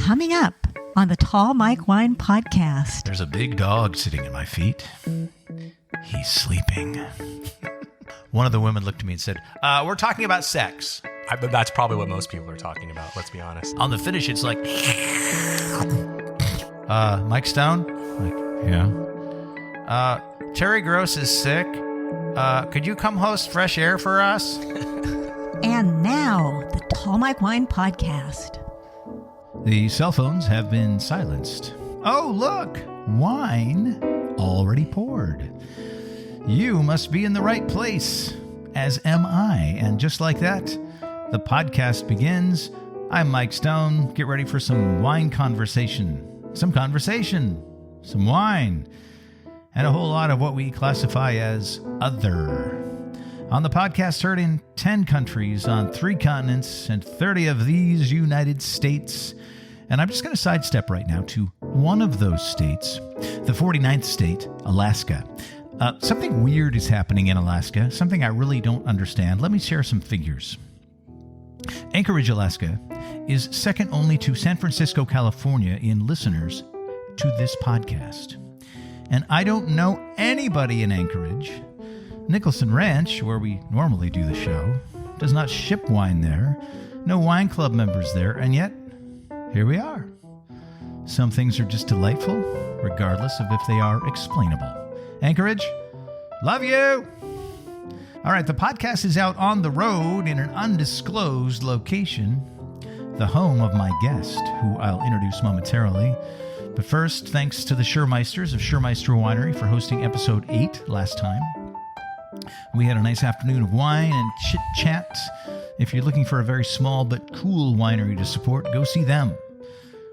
Coming up on the Tall Mike Wine Podcast. There's a big dog sitting at my feet. He's sleeping. One of the women looked at me and said, we're talking about sex. But that's probably what most people are talking about, let's be honest. On the finish, it's like, Mike Stone? Like, yeah. Terry Gross is sick. Could you come host Fresh Air for us? And now, the Tall Mike Wine Podcast. The cell phones have been silenced. Oh, look, wine already poured. You must be in the right place, as am I. And just like that, the podcast begins. I'm Mike Stone. Get ready for some wine conversation, some wine, and a whole lot of what we classify as other. On the podcast, heard in 10 countries on 3 continents and 30 of these United States. And I'm just going to sidestep right now to one of those states, the 49th state, Alaska. Something weird is happening in Alaska, something I really don't understand. Let me share some figures. Anchorage, Alaska is second only to San Francisco, California in listeners to this podcast. And I don't know anybody in Anchorage. Nicholson Ranch, where we normally do the show, does not ship wine there. No wine club members there, and yet, here we are. Some things are just delightful, regardless of if they are explainable. Anchorage, love you! All right, the podcast is out on the road in an undisclosed location, the home of my guest, who I'll introduce momentarily. But first, thanks to the Schurmeisters of Schurmeister Winery for hosting episode 8 last time. We had a nice afternoon of wine and chit-chat. If you're looking for a very small but cool winery to support, go see them.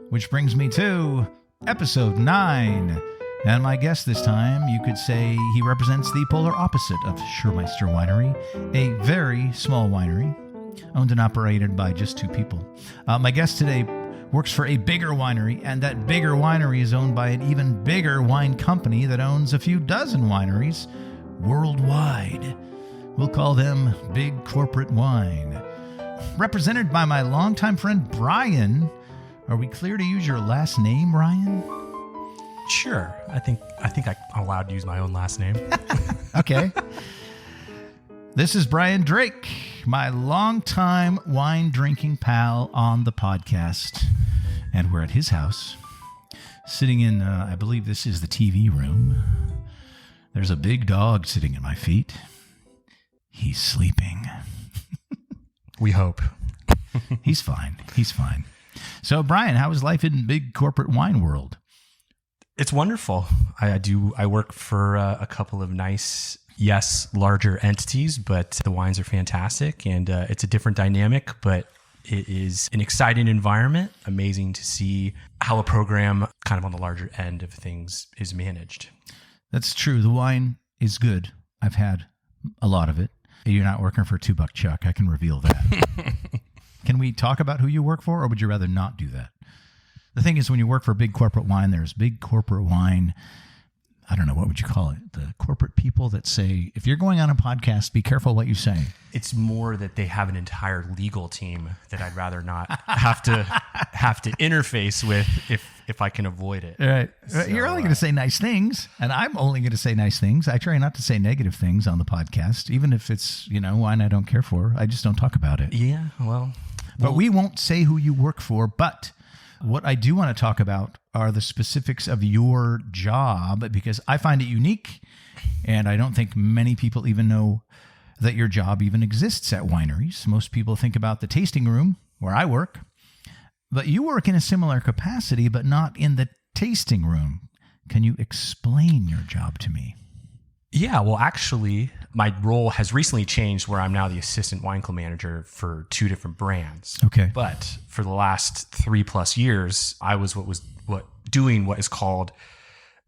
Which brings me to episode 9. And my guest this time, you could say he represents the polar opposite of Schurmeister Winery, a very small winery, owned and operated by just 2 people. My guest today works for a bigger winery, and that bigger winery is owned by an even bigger wine company that owns a few dozen wineries worldwide. We'll call them Big Corporate Wine. Represented by my longtime friend, Brian. Are we clear to use your last name, Brian? Sure. I think I'm allowed to use my own last name. Okay. This is Brian Drake, my longtime wine drinking pal on the podcast. And we're at his house, sitting in, I believe this is the TV room. There's a big dog sitting at my feet. He's sleeping. We hope. He's fine. So, Brian, how is life in big corporate wine world? It's wonderful. I work for a couple of nice, larger entities, but the wines are fantastic, and it's a different dynamic, but it is an exciting environment. Amazing to see how a program kind of on the larger end of things is managed. That's true. The wine is good. I've had a lot of it. You're not working for $2 Chuck. I can reveal that. Can we talk about who you work for, or would you rather not do that? The thing is, when you work for big corporate wine, there's big corporate wine. I don't know, what would you call it? The corporate people that say, if you're going on a podcast, be careful what you say. It's more that they have an entire legal team that I'd rather not have to interface with if I can avoid it. Right. So, you're only going to say nice things, and I'm only going to say nice things. I try not to say negative things on the podcast, even if it's, wine I don't care for. I just don't talk about it. Yeah, well. But we won't say who you work for, but what I do want to talk about are the specifics of your job, because I find it unique, and I don't think many people even know that your job even exists at wineries. Most people think about the tasting room where I work, but you work in a similar capacity, but not in the tasting room. Can you explain your job to me? Yeah, well, actually, my role has recently changed where I'm now the assistant wine club manager for 2 different brands. Okay. But for the last 3+ years, I was doing what is called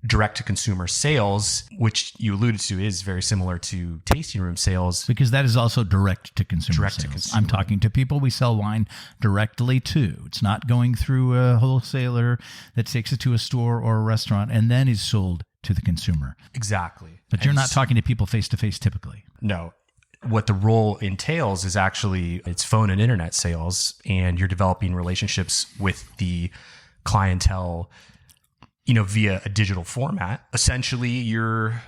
direct-to-consumer sales, which you alluded to is very similar to tasting room sales. Because that is also direct-to-consumer sales. Direct-to-consumer. I'm talking to people we sell wine directly to. It's not going through a wholesaler that takes it to a store or a restaurant and then is sold to the consumer. Exactly. But you're not talking to people face-to-face typically. No. what the role entails is actually it's phone and internet sales, and you're developing relationships with the clientele, via a digital format. Essentially, you're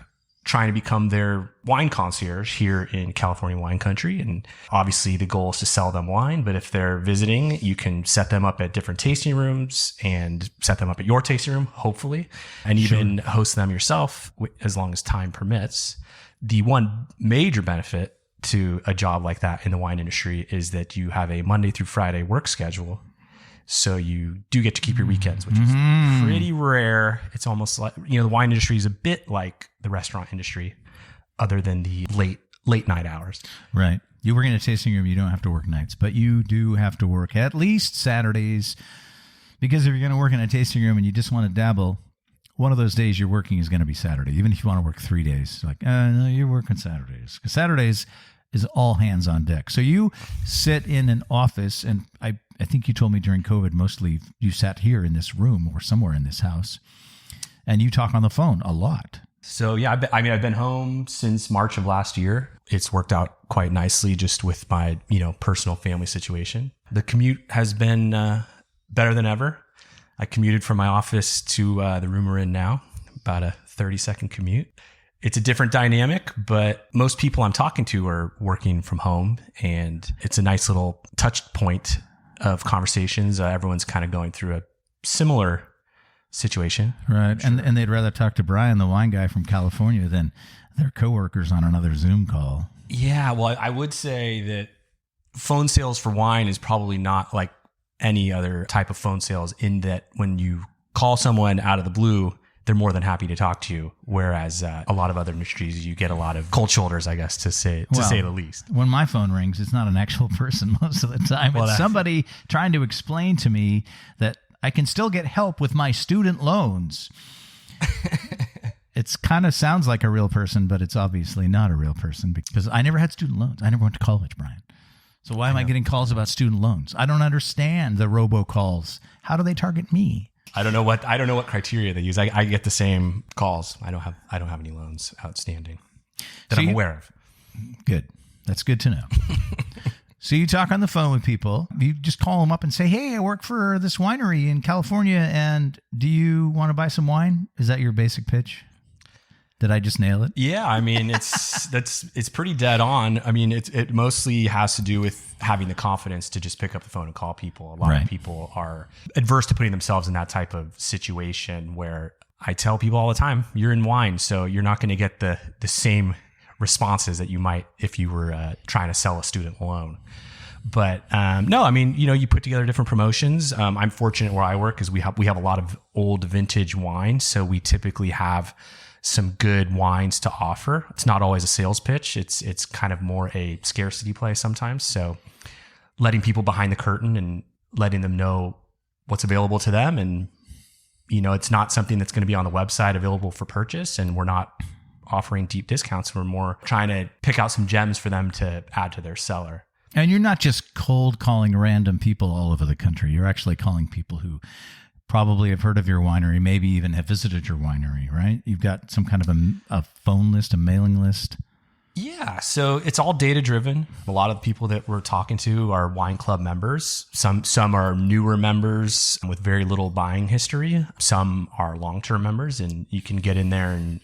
trying to become their wine concierge here in California wine country. And obviously the goal is to sell them wine, but if they're visiting, you can set them up at different tasting rooms and set them up at your tasting room, hopefully, and even host them yourself as long as time permits. The one major benefit to a job like that in the wine industry is that you have a Monday through Friday work schedule. So you do get to keep your weekends, which is pretty rare. It's almost like, the wine industry is a bit like the restaurant industry, other than the late night hours. Right. You work in a tasting room, you don't have to work nights, but you do have to work at least Saturdays, because if you're going to work in a tasting room and you just want to dabble, one of those days you're working is going to be Saturday. Even if you want to work 3 days, like, no, you're working Saturdays. Because Saturdays is all hands on deck. So you sit in an office, and I think you told me during COVID, mostly you sat here in this room or somewhere in this house, and you talk on the phone a lot. So yeah, I've been home since March of last year. It's worked out quite nicely just with my, personal family situation. The commute has been better than ever. I commuted from my office to the room we're in now, about a 30-second commute. It's a different dynamic, but most people I'm talking to are working from home, and it's a nice little touch point of conversations. Everyone's kind of going through a similar situation. Right. Sure. And they'd rather talk to Brian, the wine guy from California, than their coworkers on another Zoom call. Yeah. Well, I would say that phone sales for wine is probably not like any other type of phone sales, in that when you call someone out of the blue, they're more than happy to talk to you. Whereas a lot of other industries, you get a lot of cold shoulders, I guess, to say the least. When my phone rings, it's not an actual person most of the time. It's somebody trying to explain to me that I can still get help with my student loans. It's kind of sounds like a real person, but it's obviously not a real person, because I never had student loans. I never went to college, Brian. So why am I getting calls about student loans? I don't understand the robocalls. How do they target me? I don't know what criteria they use. I get the same calls. I don't have any loans outstanding that I'm aware of. Good. That's good to know. So you talk on the phone with people. You just call them up and say, "Hey, I work for this winery in California, and do you want to buy some wine?" Is that your basic pitch? Did I just nail it? Yeah, I mean, it's pretty dead on. I mean, it mostly has to do with having the confidence to just pick up the phone and call people. A lot of people are adverse to putting themselves in that type of situation, where I tell people all the time, you're in wine, so you're not going to get the same responses that you might if you were trying to sell a student loan. But no, I mean, you put together different promotions. I'm fortunate where I work because we have a lot of old vintage wine, so we typically have some good wines to offer. It's not always a sales pitch. It's kind of more a scarcity play sometimes. So letting people behind the curtain and letting them know what's available to them. And, it's not something that's going to be on the website available for purchase. And we're not offering deep discounts. We're more trying to pick out some gems for them to add to their cellar. And you're not just cold calling random people all over the country. You're actually calling people who probably have heard of your winery, maybe even have visited your winery, right? You've got some kind of a phone list, a mailing list. Yeah, so it's all data driven. A lot of the people that we're talking to are wine club members. Some are newer members with very little buying history. Some are long-term members, and you can get in there and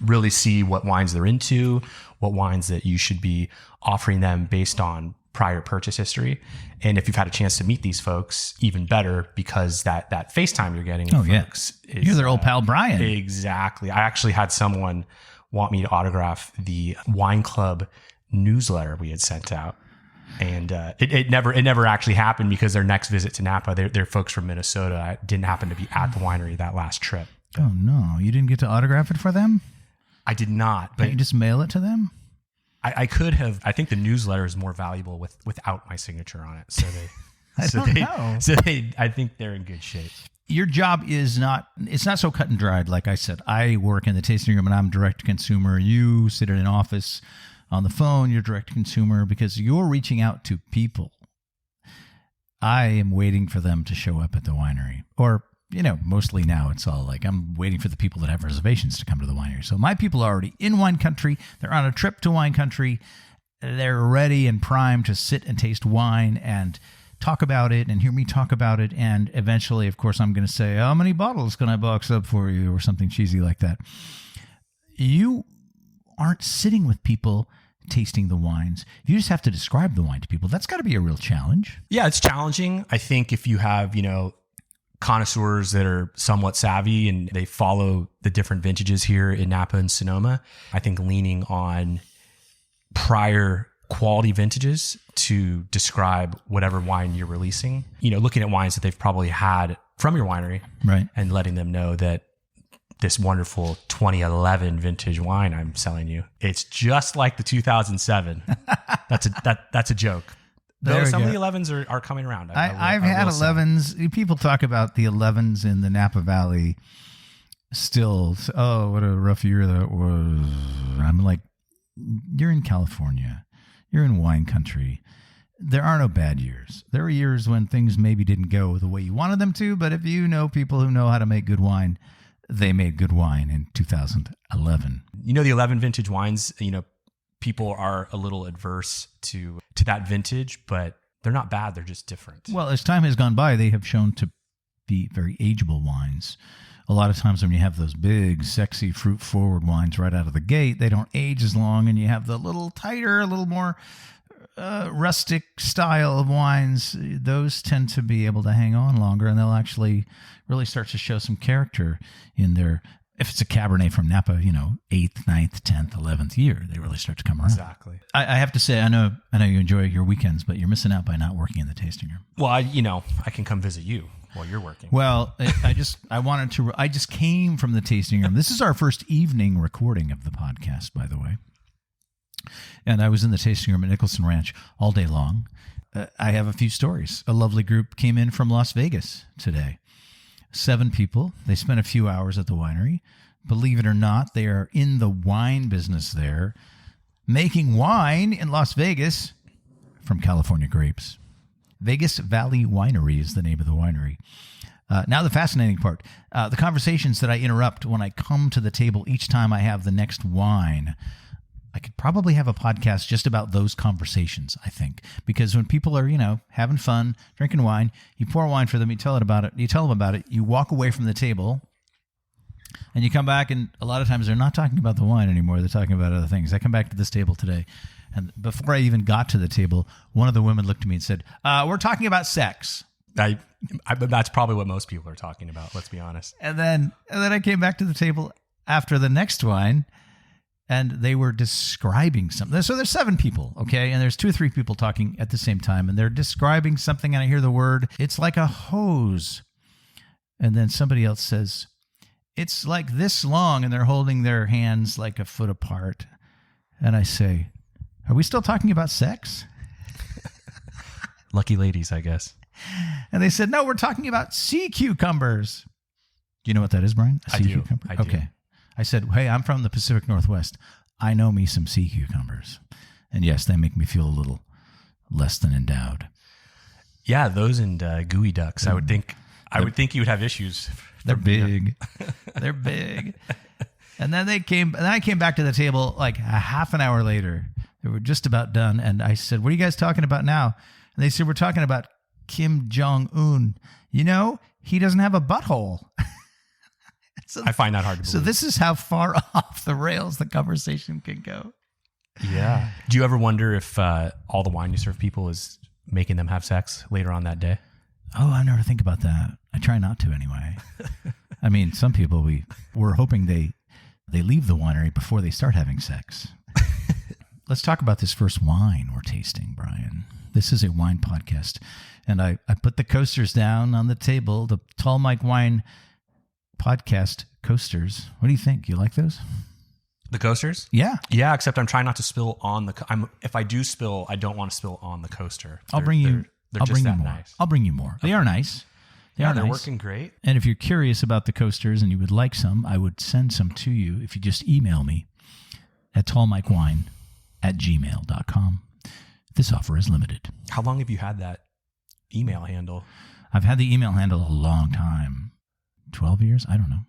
really see what wines they're into, what wines that you should be offering them based on prior purchase history. And if you've had a chance to meet these folks, even better, because that FaceTime you're getting with folks is, you're their old pal Brian. Exactly. I actually had someone want me to autograph the wine club newsletter we had sent out. And it never actually happened, because their next visit to Napa, they're folks from Minnesota. I didn't happen to be at the winery that last trip. Oh no, you didn't get to autograph it for them? I did not. But can't you just mail it to them? I could have. I think the newsletter is more valuable without my signature on it. So I think they're in good shape. Your job it's not so cut and dried. Like I said, I work in the tasting room and I'm direct to consumer. You sit in an office on the phone, you're direct to consumer, because you're reaching out to people. I am waiting for them to show up at the winery, or mostly now it's all like I'm waiting for the people that have reservations to come to the winery. So my people are already in wine country. They're on a trip to wine country. they're ready and primed to sit and taste wine and talk about it and hear me talk about it. And eventually, of course, I'm going to say, how many bottles can I box up for you, or something cheesy like that. You aren't sitting with people tasting the wines. You just have to describe the wine to people. That's got to be a real challenge. Yeah, it's challenging. I think if you have, connoisseurs that are somewhat savvy and they follow the different vintages here in Napa and Sonoma, I think leaning on prior quality vintages to describe whatever wine you're releasing, looking at wines that they've probably had from your winery, right, and letting them know that this wonderful 2011 vintage wine I'm selling you, it's just like the 2007. That's a joke. Though some of the 11s are coming around. I've had 11s. People talk about the 11s in the Napa Valley still. Oh, what a rough year that was. I'm like, you're in California. You're in wine country. There are no bad years. There are years when things maybe didn't go the way you wanted them to, but if you know people who know how to make good wine, they made good wine in 2011. The 11 vintage wines, people are a little adverse to that vintage, but they're not bad. They're just different. Well, as time has gone by, they have shown to be very ageable wines. A lot of times when you have those big, sexy, fruit-forward wines right out of the gate, they don't age as long, and you have the little tighter, a little more rustic style of wines. Those tend to be able to hang on longer, and they'll actually really start to show some character in their... If it's a Cabernet from Napa, 8th, 9th, 10th, 11th year, they really start to come around. Exactly. I have to say, I know you enjoy your weekends, but you're missing out by not working in the tasting room. Well, I can come visit you while you're working. Well, I just came from the tasting room. This is our first evening recording of the podcast, by the way. And I was in the tasting room at Nicholson Ranch all day long. I have a few stories. A lovely group came in from Las Vegas today. 7 people. They spent a few hours at the winery. Believe it or not, they are in the wine business there, making wine in Las Vegas from California grapes. Vegas Valley Winery is the name of the winery. Now the fascinating part, the conversations that I interrupt when I come to the table each time I have the next wine. I could probably have a podcast just about those conversations, I think, because when people are, having fun, drinking wine, you pour wine for them, you tell them about it, you walk away from the table, and you come back, and a lot of times they're not talking about the wine anymore. They're talking about other things. I come back to this table today, and before I even got to the table, one of the women looked at me and said, we're talking about sex. That's probably what most people are talking about, let's be honest. And then I came back to the table after the next wine, and they were describing something. So there's 7 people, okay? And there's 2 or 3 people talking at the same time, and they're describing something, and I hear the word, it's like a hose. And then somebody else says, it's like this long, and they're holding their hands like a foot apart. And I say, are we still talking about sex? Lucky ladies, I guess. And they said, no, we're talking about sea cucumbers. Do you know what that is, Brian? I do. Cucumber? Okay. I said, hey, I'm from the Pacific Northwest. I know me some sea cucumbers. And yes, they make me feel a little less than endowed. Yeah, those and gooey ducks. I would think you would have issues. They're big. They're big. And then I came back to the table like a half an hour later. They were just about done. And I said, what are you guys talking about now? And they said, we're talking about Kim Jong-un. He doesn't have a butthole. So, I find that hard to believe. So this is how far off the rails the conversation can go. Yeah. Do you ever wonder if all the wine you serve people is making them have sex later on that day? Oh, I never think about that. I try not to anyway. I mean, some people, we're hoping they leave the winery before they start having sex. Let's talk about this first wine we're tasting, Brian. This is a wine podcast. And I put the coasters down on the table, the Tall Mike Wine podcast coasters. What do you think? You like those? The coasters? Yeah. Yeah, except I'm trying not to spill on if I do spill, I don't want to spill on the coaster. I'll bring you more. Nice. I'll bring you more. They are nice. They're nice. Working great. And if you're curious about the coasters and you would like some, I would send some to you if you just email me at tallmikewine@gmail.com. This offer is limited. How long have you had that email handle? I've had the email handle a long time. 12 years? I don't know.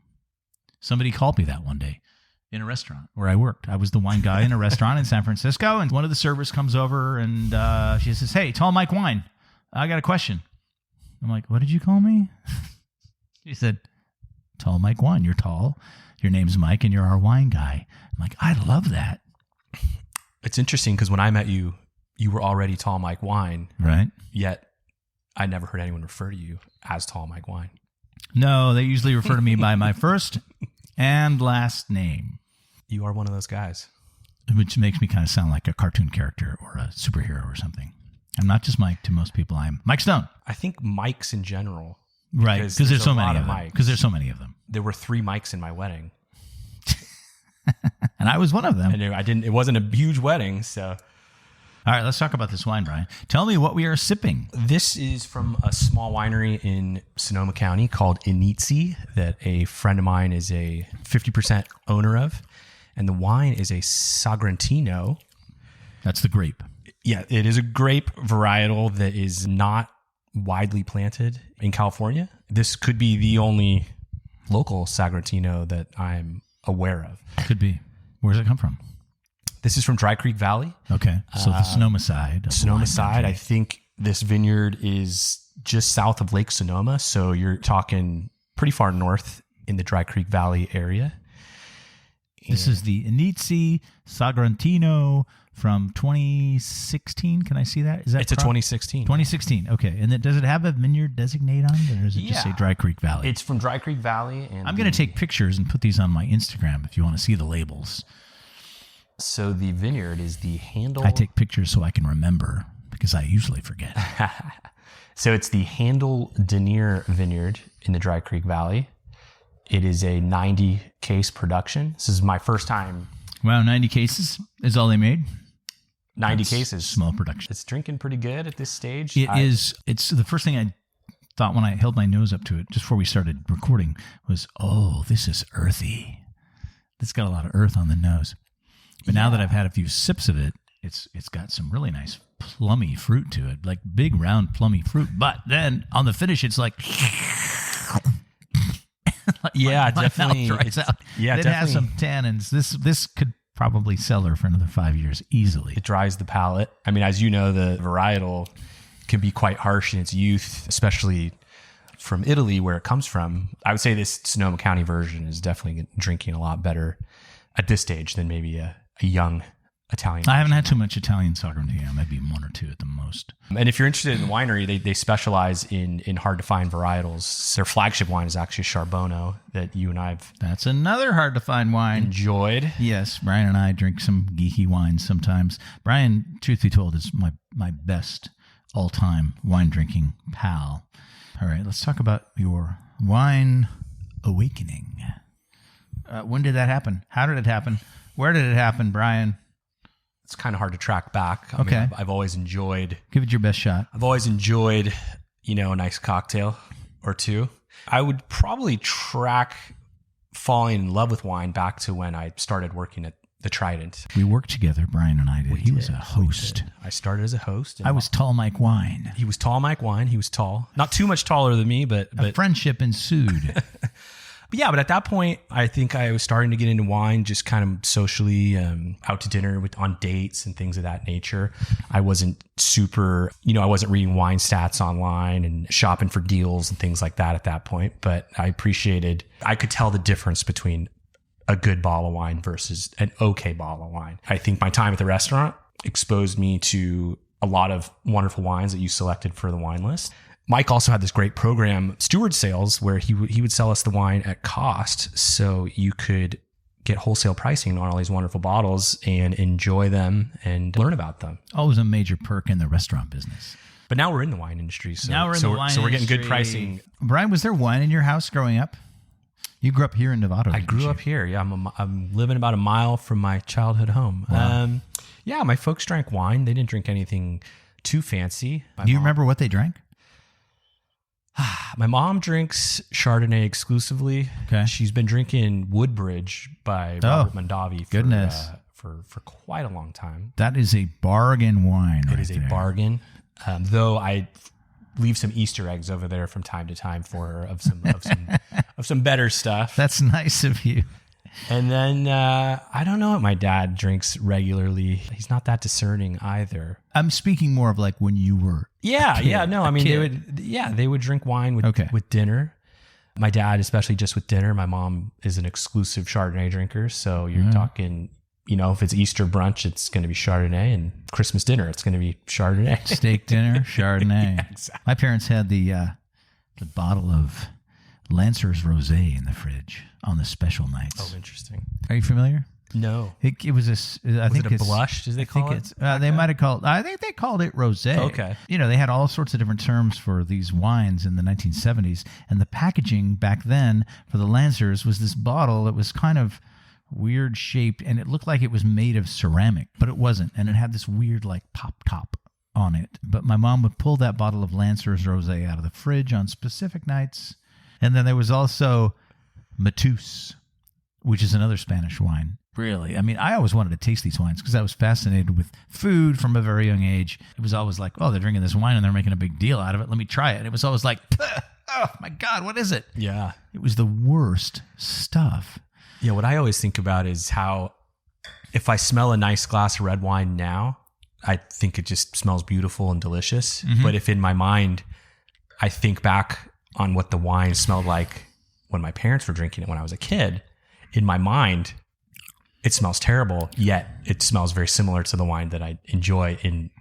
Somebody called me that one day. in a restaurant where I worked. I was the wine guy in a restaurant in San Francisco, and one of the servers comes over and she says, "Hey, Tall Mike Wine, I got a question." I'm like, "What did you call me?" She said, "Tall Mike Wine. You're tall. Your name's Mike, and you're our wine guy." I'm like, "I love that." It's interesting because when I met you, you were already Tall Mike Wine, right? Yet I never heard anyone refer to you as Tall Mike Wine. No, they usually refer to me by my first and last name. You are one of those guys. Which makes me kind of sound like a cartoon character or a superhero or something. I'm not just Mike to most people. I'm Mike Stone. I think Mikes in general. Right, because there's so many of them. Mikes. Because there's so many of them. There were 3 Mikes in my wedding. And I was one of them. And it wasn't a huge wedding, so... All right, let's talk about this wine, Brian. Tell me what we are sipping. This is from a small winery in Sonoma County called Inizi that a friend of mine is a 50% owner of. And the wine is a Sagrantino. That's the grape. Yeah, it is a grape varietal that is not widely planted in California. This could be the only local Sagrantino that I'm aware of. Could be. Where does it come from? This is from Dry Creek Valley. Okay, so the Sonoma side. Sonoma side. I think this vineyard is just south of Lake Sonoma, so you're talking pretty far north in the Dry Creek Valley area. This is the Inizi Sagrantino from 2016. Can I see that? Is that it's a 2016. 2016. Okay, and then does it have a vineyard designate on it, or does it just say Dry Creek Valley? It's from Dry Creek Valley. And I'm going to take pictures and put these on my Instagram if you want to see the labels. So the vineyard is the I take pictures so I can remember because I usually forget. So it's the Handal-Denier vineyard in the Dry Creek Valley. It is a 90 case production. This is my first time. Wow, 90 cases is all they made? 90 That's cases. Small production. It's drinking pretty good at this stage. It's the first thing I thought when I held my nose up to it just before we started recording was, oh, this is earthy. It's got a lot of earth on the nose. But now that I've had a few sips of it, it's got some really nice plummy fruit to it, like big round plummy fruit. But then on the finish, it's like, yeah, my definitely. mouth dries out. Yeah, it definitely has some tannins. This could probably sell her for another 5 years easily. It dries the palate. I mean, as you know, the varietal can be quite harsh in its youth, especially from Italy, where it comes from. I would say this Sonoma County version is definitely drinking a lot better at this stage than maybe a young Italian. I haven't had too much Italian Sagrantino, maybe 1 or 2 at the most. And if you're interested in the winery, they specialize in hard to find varietals. Their flagship wine is actually Charbono that you and I've That's another hard to find wine. enjoyed. Yes, Brian and I drink some geeky wines sometimes. Brian, truth be told, is my best all-time wine drinking pal. All right, let's talk about your wine awakening. When did that happen? How did it happen? Where did it happen, Brian? It's kind of hard to track back. I Okay. mean, I've always enjoyed. Give it your best shot. I've always enjoyed, a nice cocktail or two. I would probably track falling in love with wine back to when I started working at the Trident. We worked together, Brian and I did. He was a host. I started as a host. And I was Tall Mike Wine. He was Tall Mike Wine. He was tall. Not too much taller than me, but A friendship ensued. But at that point, I think I was starting to get into wine, just kind of socially, out to dinner on dates and things of that nature. I wasn't super, I wasn't reading wine stats online and shopping for deals and things like that at that point. But I could tell the difference between a good bottle of wine versus an okay bottle of wine. I think my time at the restaurant exposed me to a lot of wonderful wines that you selected for the wine list. Mike also had this great program, Steward Sales, where he would sell us the wine at cost, so you could get wholesale pricing on all these wonderful bottles and enjoy them and learn about them. Always a major perk in the restaurant business. But now we're in the wine industry, so Now we're in the wine so we're getting good industry. pricing. Brian, was there wine in your house growing up? You grew up here in Nevada. I didn't grew you? up here. Yeah, I'm living about a mile from my childhood home. Wow. My folks drank wine. They didn't drink anything too fancy. Do you remember what they drank? My mom drinks Chardonnay exclusively. Okay. She's been drinking Woodbridge by Robert Mondavi for quite a long time. That is a bargain wine. It is a bargain. Though I leave some Easter eggs over there from time to time for her of some better stuff. That's nice of you. And then I don't know what my dad drinks regularly. He's not that discerning either. I'm speaking more of like when you were they would drink wine with dinner. My dad, especially just with dinner. My mom is an exclusive Chardonnay drinker. So you're talking, if it's Easter brunch, it's going to be Chardonnay, and Christmas dinner, it's going to be Chardonnay. Steak dinner, Chardonnay. Yeah, exactly. My parents had the bottle of Lancer's Rosé in the fridge on the special nights. Oh, interesting. Are you familiar? No. It was I think it a blush? Did they call it? They might have called. I think they called it rosé. Okay. They had all sorts of different terms for these wines in the 1970s, and the packaging back then for the Lancers was this bottle that was kind of weird shaped, and it looked like it was made of ceramic, but it wasn't, and it had this weird like pop top on it. But my mom would pull that bottle of Lancer's Rosé out of the fridge on specific nights. And then there was also Matus, which is another Spanish wine. Really? I mean, I always wanted to taste these wines because I was fascinated with food from a very young age. It was always like, oh, they're drinking this wine and they're making a big deal out of it. Let me try it. And it was always like, oh my God, what is it? Yeah. It was the worst stuff. Yeah, what I always think about is how if I smell a nice glass of red wine now, I think it just smells beautiful and delicious. Mm-hmm. But if in my mind, I think back on what the wine smelled like when my parents were drinking it when I was a kid, in my mind, it smells terrible, yet it smells very similar to the wine that I enjoy in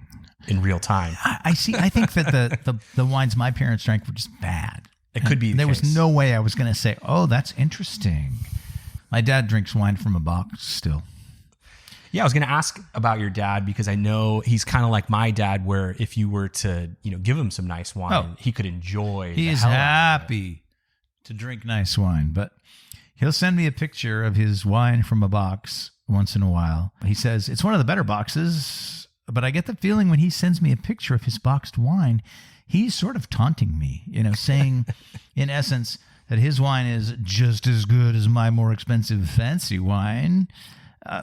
real time. I see. I think that the wines my parents drank were just bad. It could be the There case. was no way I was going to say, oh, that's interesting. My dad drinks wine from a box still. Yeah, I was going to ask about your dad because I know he's kind of like my dad, where if you were to, give him some nice wine, he could enjoy. He is happy to drink nice wine, but he'll send me a picture of his wine from a box once in a while. He says it's one of the better boxes, but I get the feeling when he sends me a picture of his boxed wine, he's sort of taunting me, saying in essence that his wine is just as good as my more expensive fancy wine.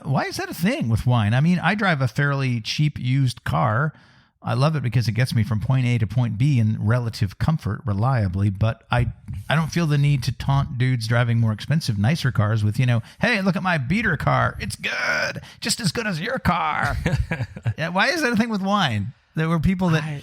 Why is that a thing with wine? I mean, I drive a fairly cheap used car. I love it because it gets me from point A to point B in relative comfort reliably, but I don't feel the need to taunt dudes driving more expensive, nicer cars with, hey, look at my beater car. It's good. Just as good as your car. Yeah, why is that a thing with wine? There were people that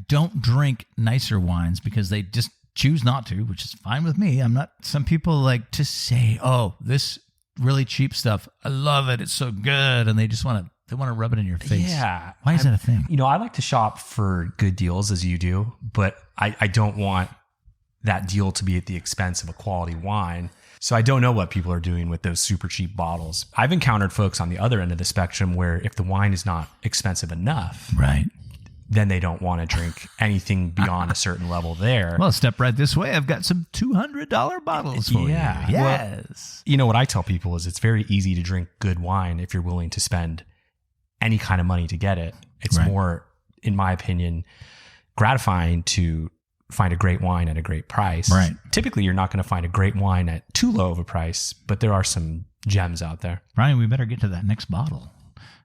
don't drink nicer wines because they just choose not to, which is fine with me. Some people like to say, oh, this really cheap stuff, I love it, it's so good, and they just want to rub it in your face. Yeah. Why is that a thing? I like to shop for good deals as you do, but I don't want that deal to be at the expense of a quality wine. So I don't know what people are doing with those super cheap bottles. I've encountered folks on the other end of the spectrum where if the wine is not expensive enough, right, then they don't want to drink anything beyond a certain level there. Well, step right this way. I've got some $200 bottles for you. Yes. Well, what I tell people is it's very easy to drink good wine if you're willing to spend any kind of money to get it. It's more, in my opinion, gratifying to find a great wine at a great price. Right. Typically, you're not going to find a great wine at too low of a price, but there are some gems out there. Ryan, we better get to that next bottle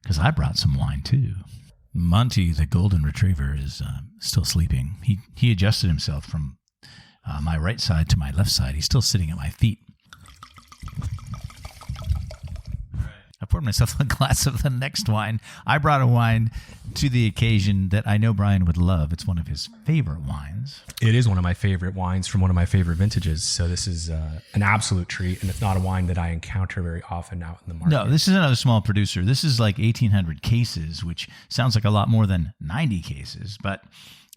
because I brought some wine too. Monty, the golden retriever, is still sleeping. He adjusted himself from my right side to my left side. He's still sitting at my feet. I poured myself a glass of the next wine. I brought a wine to the occasion that I know Brian would love. It's one of his favorite wines. It is one of my favorite wines from one of my favorite vintages. So this is an absolute treat, and it's not a wine that I encounter very often out in the market. No, this is another small producer. This is like 1,800 cases, which sounds like a lot more than 90 cases, but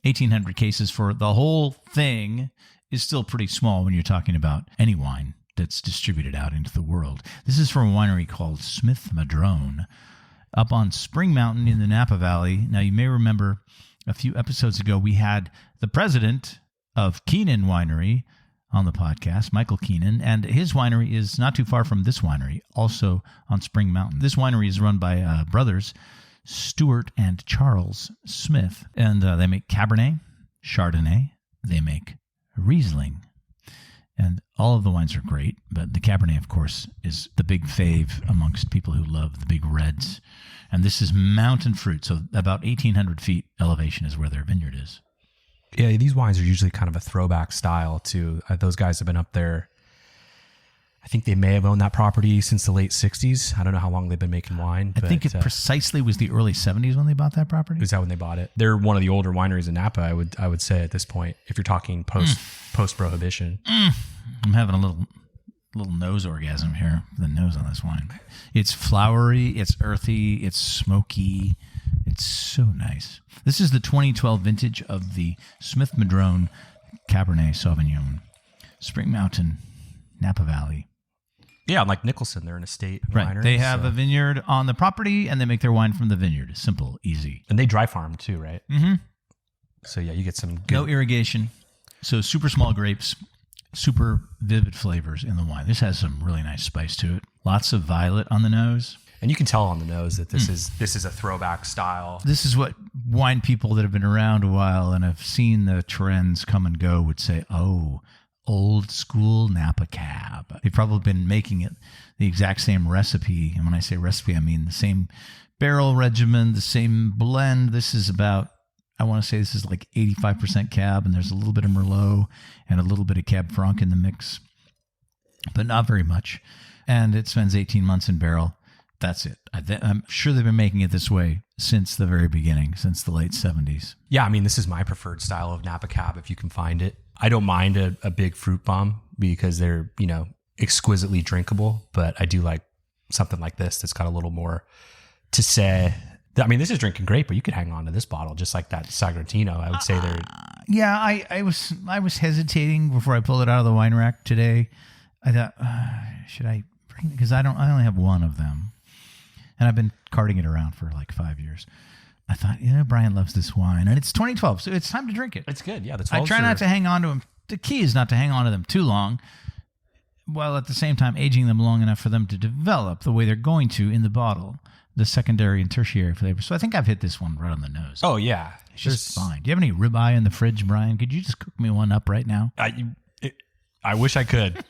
1,800 cases for the whole thing is still pretty small when you're talking about any wine that's distributed out into the world. This is from a winery called Smith Madrone up on Spring Mountain in the Napa Valley. Now, you may remember a few episodes ago, we had the president of Keenan Winery on the podcast, Michael Keenan, and his winery is not too far from this winery, also on Spring Mountain. This winery is run by brothers Stuart and Charles Smith, and they make Cabernet, Chardonnay, they make Riesling. And all of the wines are great, but the Cabernet, of course, is the big fave amongst people who love the big reds. And this is mountain fruit, so about 1,800 feet elevation is where their vineyard is. Yeah, these wines are usually kind of a throwback style to those guys have been up there I think they may have owned that property since the late 60s. I don't know how long they've been making wine. I think it precisely was the early 70s when they bought that property. Is that when they bought it? They're one of the older wineries in Napa, I would say at this point, if you're talking post-prohibition. I'm having a little nose orgasm here. The nose on this wine. It's flowery, it's earthy, it's smoky. It's so nice. This is the 2012 vintage of the Smith Madrone Cabernet Sauvignon. Spring Mountain, Napa Valley. Yeah, like Nicholson, they're an estate right. winery. They have a vineyard on the property, and they make their wine from the vineyard. Simple, easy. And they dry farm too, right? Mm-hmm. So yeah, you get some good... No irrigation. So super small grapes, super vivid flavors in the wine. This has some really nice spice to it. Lots of violet on the nose. And you can tell on the nose that this is a throwback style. This is what wine people that have been around a while and have seen the trends come and go would say, oh, old school Napa Cab. They've probably been making it the exact same recipe. And when I say recipe, I mean the same barrel regimen, the same blend. This is about, I want to say this is like 85% Cab, and there's a little bit of Merlot and a little bit of Cab Franc in the mix, but not very much. And it spends 18 months in barrel. That's it. I'm sure they've been making it this way since the very beginning, since the late 70s. Yeah, I mean, this is my preferred style of Napa Cab if you can find it. I don't mind a big fruit bomb because they're, exquisitely drinkable, but I do like something like this that's got a little more to say. I mean, this is drinking great, but you could hang on to this bottle just like that Sagrantino. I would say they're... Yeah, I was hesitating before I pulled it out of the wine rack today. I thought, should I bring it? Because I only have one of them. And I've been carting it around for like 5 years. I thought, Brian loves this wine. And it's 2012, so it's time to drink it. It's good. Yeah, I try not to hang on to them. The key is not to hang on to them too long, while at the same time aging them long enough for them to develop the way they're going to in the bottle, the secondary and tertiary flavor. So I think I've hit this one right on the nose. Oh, yeah. It's just fine. Do you have any ribeye in the fridge, Brian? Could you just cook me one up right now? I wish I could.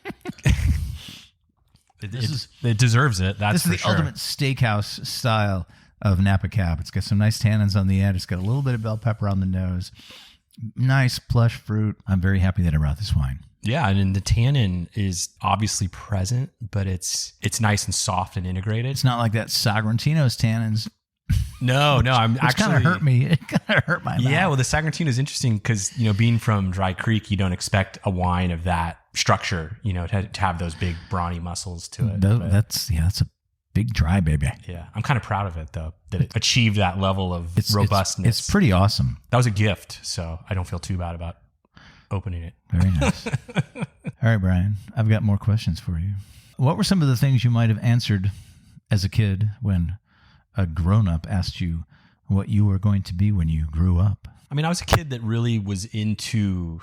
It deserves it. That's this is the sure. ultimate steakhouse style of Napa Cab. It's got some nice tannins on the end. It's got a little bit of bell pepper on the nose. Nice plush fruit. I'm very happy that I brought this wine. Yeah, and the tannin is obviously present, but it's nice and soft and integrated. It's not like that Sagrantino's tannins. No, I'm actually kind of hurt me. It kind of hurt my mouth. Yeah, well, the Sagrantino is interesting because being from Dry Creek, you don't expect a wine of that structure, to have those big brawny muscles to it. That's a big dry baby. Yeah, I'm kind of proud of it though that it achieved that level of robustness. It's pretty awesome. That was a gift, so I don't feel too bad about opening it. Very nice. All right, Brian, I've got more questions for you. What were some of the things you might have answered as a kid when a grown-up asked you what you were going to be when you grew up? I mean, I was a kid that really was into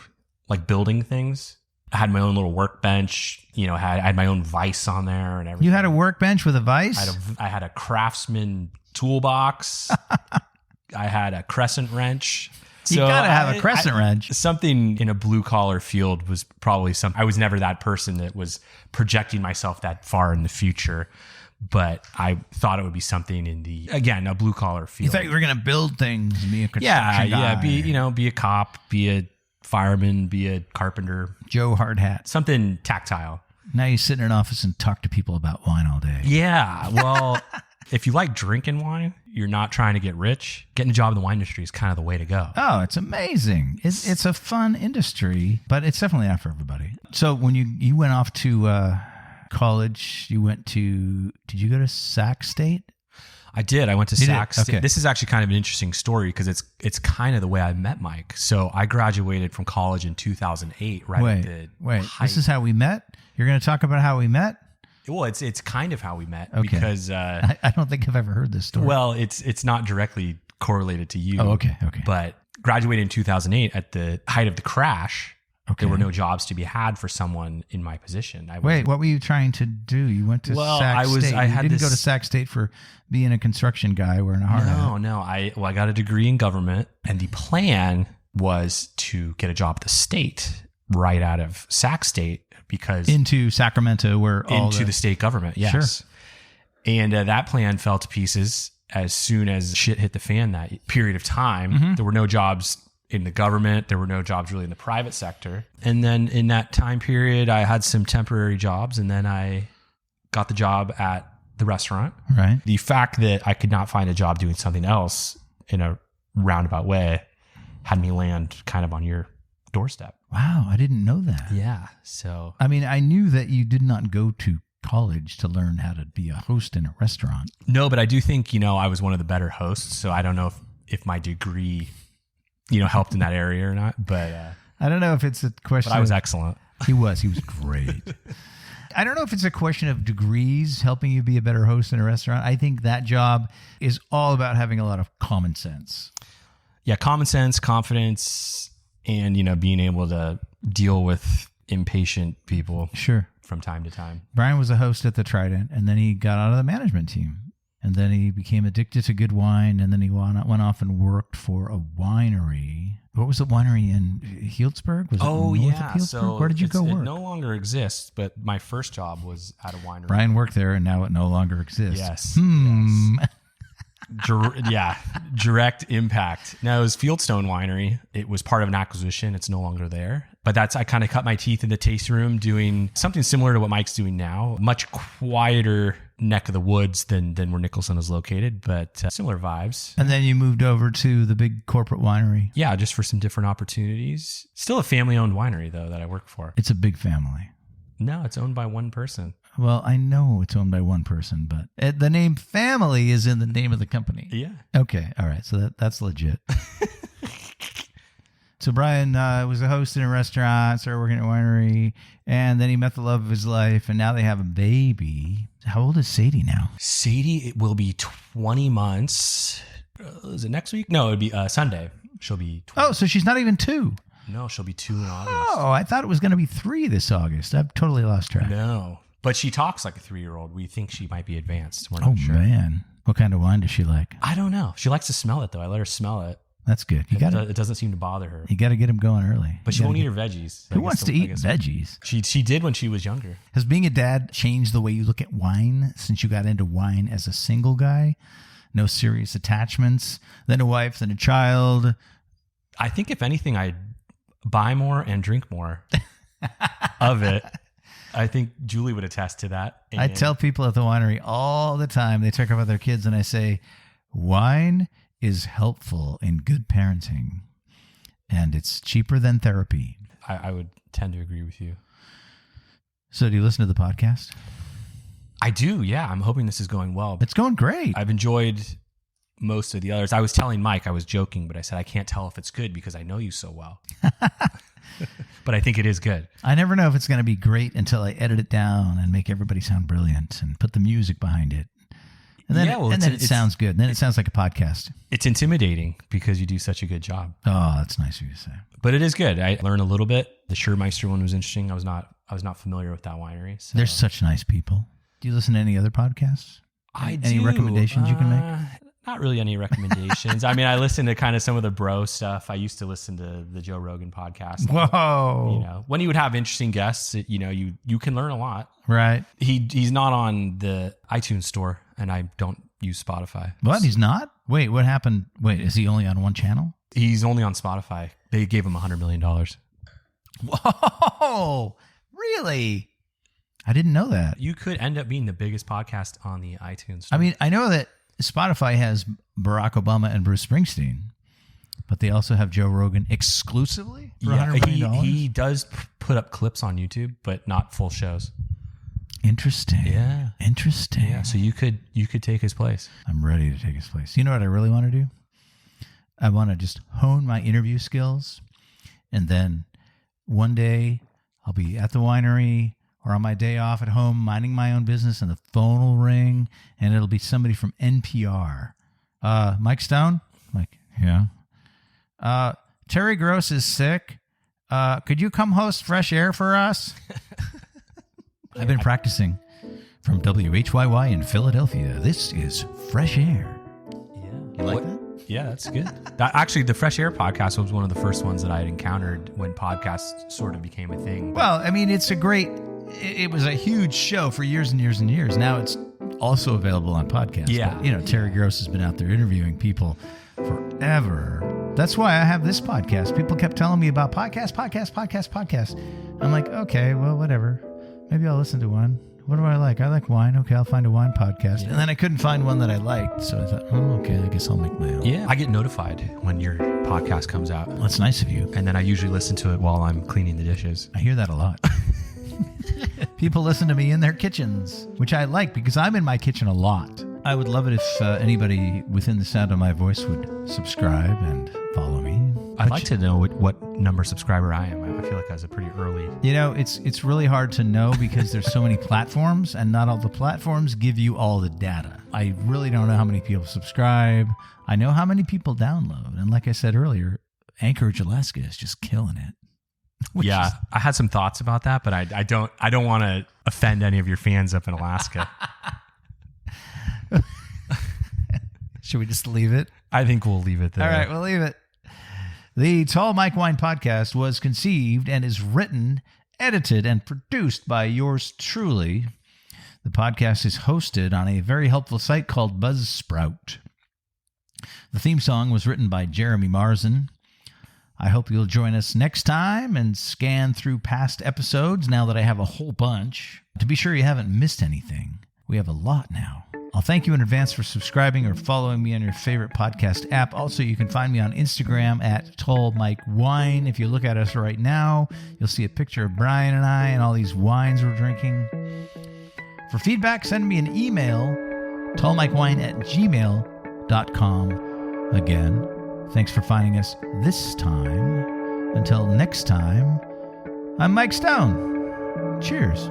like building things. I had my own little workbench, I had my own vise on there and everything. You had a workbench with a vise? I had a Craftsman toolbox. I had a crescent wrench. You gotta have a crescent wrench. Something in a blue collar field was probably something. I was never that person that was projecting myself that far in the future, but I thought it would be something in a blue collar field. You thought you were going to build things, be a construction guy. Be a cop, be a fireman, be a carpenter. Joe Hardhat. Something tactile. Now you sit in an office and talk to people about wine all day. Yeah, well, if you like drinking wine, you're not trying to get rich, getting a job in the wine industry is kind of the way to go. Oh, it's amazing. It's a fun industry, but it's definitely not for everybody. So when you went off to college, did you go to Sac State? I did. I went to Sac State. Okay. This is actually kind of an interesting story because it's kind of the way I met Mike. So I graduated from college in 2008. Right. Wait. This is how we met? You're going to talk about how we met? Well, it's kind of how we met because I don't think I've ever heard this story. Well, it's not directly correlated to you. Oh, okay. But graduated in 2008 at the height of the crash. Okay. There were no jobs to be had for someone in my position. Wait, what were you trying to do? You went to Sac State. You didn't go to Sac State for being a construction guy wearing a hard hat. No. I got a degree in government, and the plan was to get a job at the state right out of Sac State because into Sacramento, into the state government. Yes, sure. And that plan fell to pieces as soon as shit hit the fan. That period of time, there were no jobs in the government. There were no jobs really in the private sector. And then in that time period, I had some temporary jobs, and then I got the job at the restaurant. Right. The fact that I could not find a job doing something else in a roundabout way had me land kind of on your doorstep. Wow, I didn't know that. Yeah. So, I mean, I knew that you did not go to college to learn how to be a host in a restaurant. no, but I do think, I was one of the better hosts. So I don't know if my degree, helped in that area or not, but I don't know if it's a question. I was excellent. He was great. I don't know if it's a question of degrees helping you be a better host in a restaurant. I think that job is all about having a lot of common sense. Yeah. Common sense, confidence, and, being able to deal with impatient people. Sure. From time to time. Brian was a host at the Trident, and then he got out of the management team. And then he became addicted to good wine, and then he went off and worked for a winery. What was the winery in Healdsburg? Was it north of Healdsburg? So where did you go work? It no longer exists, but my first job was at a winery. Brian worked there, and now it no longer exists. Yes. Yes. Direct impact. Now, it was Fieldstone Winery. It was part of an acquisition. It's no longer there. But I kind of cut my teeth in the tasting room doing something similar to what Mike's doing now. Much quieter neck of the woods than where Nicholson is located, but similar vibes. And then you moved over to the big corporate winery. Yeah, just for some different opportunities. Still a family-owned winery, though, that I work for. It's a big family. No, it's owned by one person. Well, I know it's owned by one person, but the name family is in the name of the company. Yeah. Okay. All right. So that's legit. So Brian was a host in a restaurant, started working at a winery, and then he met the love of his life, and now they have a baby. How old is Sadie now? Sadie, it will be 20 months. Is it next week? No, it would be Sunday. She'll be 20. Oh, so she's not even 2. No, she'll be 2 in August. Oh, I thought it was going to be 3 this August. I've totally lost track. No. But she talks like a 3-year-old. We think she might be advanced. We're not sure. Oh, man. What kind of wine does she like? I don't know. She likes to smell it, though. I let her smell it. That's good. It doesn't seem to bother her. You got to get him going early. But she won't eat her veggies. Who wants to eat veggies? She did when she was younger. Has being a dad changed the way you look at wine since you got into wine as a single guy? No serious attachments, then a wife, then a child. I think if anything, I'd buy more and drink more of it. I think Julie would attest to that. And I tell people at the winery all the time, they talk about their kids, and I say, wine is helpful in good parenting, and it's cheaper than therapy. I would tend to agree with you. So do you listen to the podcast? I do, yeah. I'm hoping this is going well. It's going great. I've enjoyed most of the others. I was telling Mike, I was joking, but I said, I can't tell if it's good because I know you so well. But I think it is good. I never know if it's going to be great until I edit it down and make everybody sound brilliant and put the music behind it. And then, it sounds good. And then it sounds like a podcast. It's intimidating because you do such a good job. Oh, that's nice of you to say. But it is good. I learned a little bit. The Schurmeister one was interesting. I was not familiar with that winery. So. They're such nice people. Do you listen to any other podcasts? Any recommendations you can make? Not really any recommendations. I mean, I listen to kind of some of the bro stuff. I used to listen to the Joe Rogan podcast. Whoa. When he would have interesting guests, you can learn a lot. Right. He's not on the iTunes store, and I don't use Spotify. What? He's not? Wait, what happened? Wait, is he only on one channel? He's only on Spotify. They gave him $100 million. Whoa. Really? I didn't know that. You could end up being the biggest podcast on the iTunes store. I mean, I know that Spotify has Barack Obama and Bruce Springsteen, but they also have Joe Rogan exclusively for $100 million? He does put up clips on YouTube, but not full shows. Interesting. Yeah. Interesting. Yeah. So you could take his place. I'm ready to take his place. You know what I really want to do? I want to just hone my interview skills, and then one day I'll be at the winery or on my day off at home minding my own business, and the phone will ring, and it'll be somebody from NPR. Mike Stone? Like, yeah. Terry Gross is sick. Could you come host Fresh Air for us? I've been practicing. From WHYY in Philadelphia, this is Fresh Air. Yeah. You like that? Yeah, that's good. Actually, the Fresh Air podcast was one of the first ones that I had encountered when podcasts sort of became a thing. Well, I mean, it was a huge show for years and years and years. Now it's also available on podcasts. Yeah. But, Terry Gross has been out there interviewing people for ever. That's why I have this podcast. People kept telling me about podcast. I'm like, okay, well, whatever. Maybe I'll listen to one. What do I like? I like wine. Okay, I'll find a wine podcast. Yeah. And then I couldn't find one that I liked. So I thought, oh, okay, I guess I'll make my own. Yeah, I get notified when your podcast comes out. Well, that's nice of you. And then I usually listen to it while I'm cleaning the dishes. I hear that a lot. People listen to me in their kitchens, which I like because I'm in my kitchen a lot. I would love it if anybody within the sound of my voice would subscribe and follow me. I'd like to know what number subscriber I am. I feel like I was a pretty early. You know, it's really hard to know because there's so many platforms and not all the platforms give you all the data. I really don't know how many people subscribe. I know how many people download. And like I said earlier, Anchorage, Alaska is just killing it. Yeah, I had some thoughts about that, but I don't want to offend any of your fans up in Alaska. Should we just leave it? I think we'll leave it there. All right, we'll leave it. The Tall Mike Wine Podcast was conceived and is written, edited, and produced by yours truly. The podcast is hosted on a very helpful site called Buzzsprout. The theme song was written by Jeremy Marzin. I hope you'll join us next time and scan through past episodes now that I have a whole bunch to be sure you haven't missed anything. We have a lot now. I'll thank you in advance for subscribing or following me on your favorite podcast app. Also, you can find me on Instagram at Tall Mike Wine. If you look at us right now, you'll see a picture of Brian and I and all these wines we're drinking. For feedback, send me an email, tallmikewine@gmail.com. Again, thanks for finding us this time. Until next time, I'm Mike Stone. Cheers.